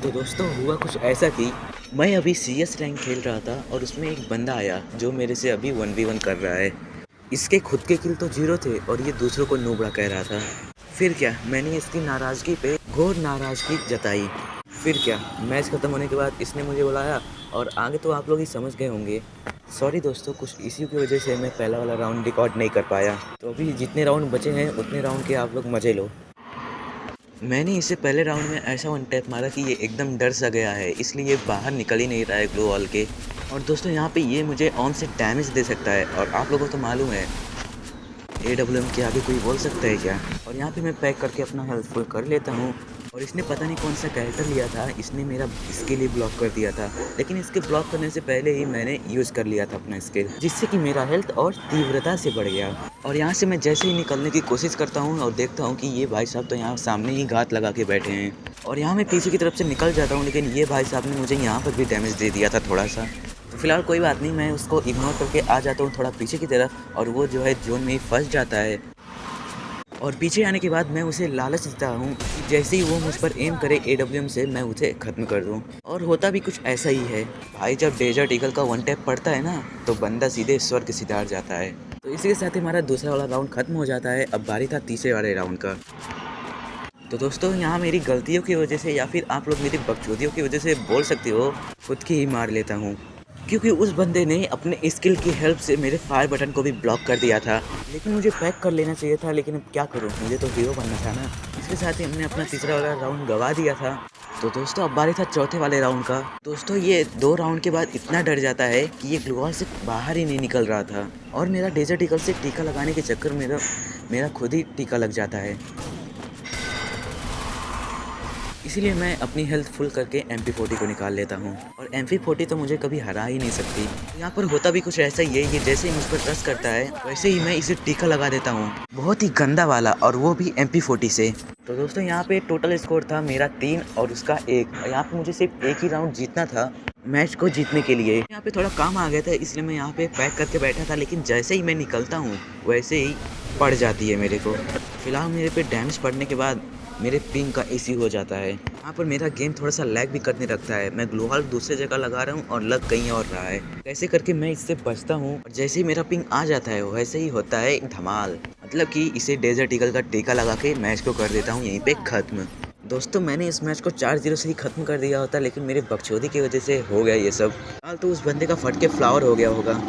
तो दोस्तों हुआ कुछ ऐसा कि मैं अभी CS रैंक खेल रहा था और उसमें एक बंदा आया जो मेरे से अभी 1v1 कर रहा है। इसके खुद के किल तो 0 थे और ये दूसरों को नूबड़ा कह रहा था। फिर क्या, मैंने इसकी नाराज़गी पे घोर नाराज़गी जताई। फिर क्या, मैच ख़त्म होने के बाद इसने मुझे बुलाया और आगे तो आप लोग ही समझ गए होंगे। सॉरी दोस्तों, कुछ इश्यू की वजह से मैं पहला वाला राउंड रिकॉर्ड नहीं कर पाया। तो अभी जितने राउंड बचे हैं उतने राउंड के आप लोग मज़े लो। मैंने इसे पहले राउंड में ऐसा वन टैप मारा कि ये एकदम डर सा गया है, इसलिए ये बाहर निकल ही नहीं रहा है ग्लो वॉल के। और दोस्तों यहाँ पे ये मुझे ऑन से डैमेज दे सकता है और आप लोगों को तो मालूम है AWM के आगे कोई बोल सकता है क्या। और यहाँ पे मैं पैक करके अपना हेल्थ फुल कर लेता हूँ। और इसने पता नहीं कौन सा कैरेक्टर लिया था, इसने मेरा इसके लिए ब्लॉक कर दिया था, लेकिन इसके ब्लॉक करने से पहले ही मैंने यूज़ कर लिया था अपना स्किल, जिससे कि मेरा हेल्थ और तीव्रता से बढ़ गया। और यहाँ से मैं जैसे ही निकलने की कोशिश करता हूँ और देखता हूँ कि ये भाई साहब तो यहाँ सामने ही घात लगा के बैठे हैं। और यहाँ मैं पीछे की तरफ से निकल जाता हूँ, लेकिन ये भाई साहब ने मुझे यहाँ पर भी डैमेज दे दिया था थोड़ा सा। तो फिलहाल कोई बात नहीं, मैं उसको इग्नोर करके आ जाता हूँ थोड़ा पीछे की तरफ और वो जो है जोन में ही फंस जाता है। और पीछे आने के बाद मैं उसे लालच देता हूँ कि जैसे ही वो मुझ पर एम करे AWM से मैं उसे ख़त्म कर दूँ। और होता भी कुछ ऐसा ही है भाई, जब डेजर्ट ईगल का वन टैप पड़ता है ना तो बंदा सीधे स्वर्ग सिधार जाता है। तो इसी के साथ ही हमारा दूसरा वाला राउंड ख़त्म हो जाता है। अब बारी था तीसरे वाले राउंड का। तो दोस्तों यहाँ मेरी गलतियों की वजह से या फिर आप लोग मेरी बकचोदियों की वजह से बोल सकते हो, खुद की ही मार लेता हूँ। क्योंकि उस बंदे ने अपने स्किल की हेल्प से मेरे फायर बटन को भी ब्लॉक कर दिया था, लेकिन मुझे पैक कर लेना चाहिए था, लेकिन अब क्या करूँ, मुझे तो हीरो बनना था ना। इसके साथ ही हमने अपना तीसरा वाला राउंड गवा दिया था। तो दोस्तों अब बारी था चौथे वाले राउंड का। दोस्तों ये 2 राउंड के बाद इतना डर जाता है कि ये ग्लू वॉल से बाहर ही नहीं निकल रहा था और मेरा डेजर्ट ईगल से टीका लगाने के चक्कर में मेरा खुद ही टीका लग जाता है। इसीलिए मैं अपनी हेल्थ फुल करके MP40 को निकाल लेता हूँ और MP40 तो मुझे कभी हरा ही नहीं सकती। यहाँ पर होता भी कुछ ऐसा ही है, ये जैसे ही मुझ पर ट्रस्ट करता है वैसे ही मैं इसे टीका लगा देता हूँ, बहुत ही गंदा वाला, और वो भी MP40 से। तो दोस्तों यहाँ पे टोटल स्कोर था मेरा 3 और उसका 1। यहाँ पे मुझे सिर्फ एक ही राउंड जीतना था मैच को जीतने के लिए। यहाँ पे थोड़ा काम आ गया था इसलिए मैं यहाँ पे पैक करके बैठा था, लेकिन जैसे ही मैं निकलता हूँ वैसे ही पड़ जाती है मेरे को। फिलहाल मेरे पे डैमेज पड़ने के बाद मेरे पिंग का इश्यू हो जाता है। यहाँ पर मेरा गेम थोड़ा सा लैग भी करने लगता है, मैं ग्लो वॉल दूसरे जगह लगा रहा हूँ और लग कहीं और रहा है। कैसे करके मैं इससे बचता हूँ और जैसे ही मेरा पिंग आ जाता है वैसे ही होता है धमाल, मतलब कि इसे डेजर्ट ईगल का टीका लगा के मैच को कर देता हूँ यहीं पे ख़त्म। दोस्तों मैंने इस मैच को 4-0 से ही ख़त्म कर दिया होता, लेकिन मेरे बकचोदी की वजह से हो गया ये सब। फिलहाल तो उस बंदे का फट के फ्लावर हो गया होगा।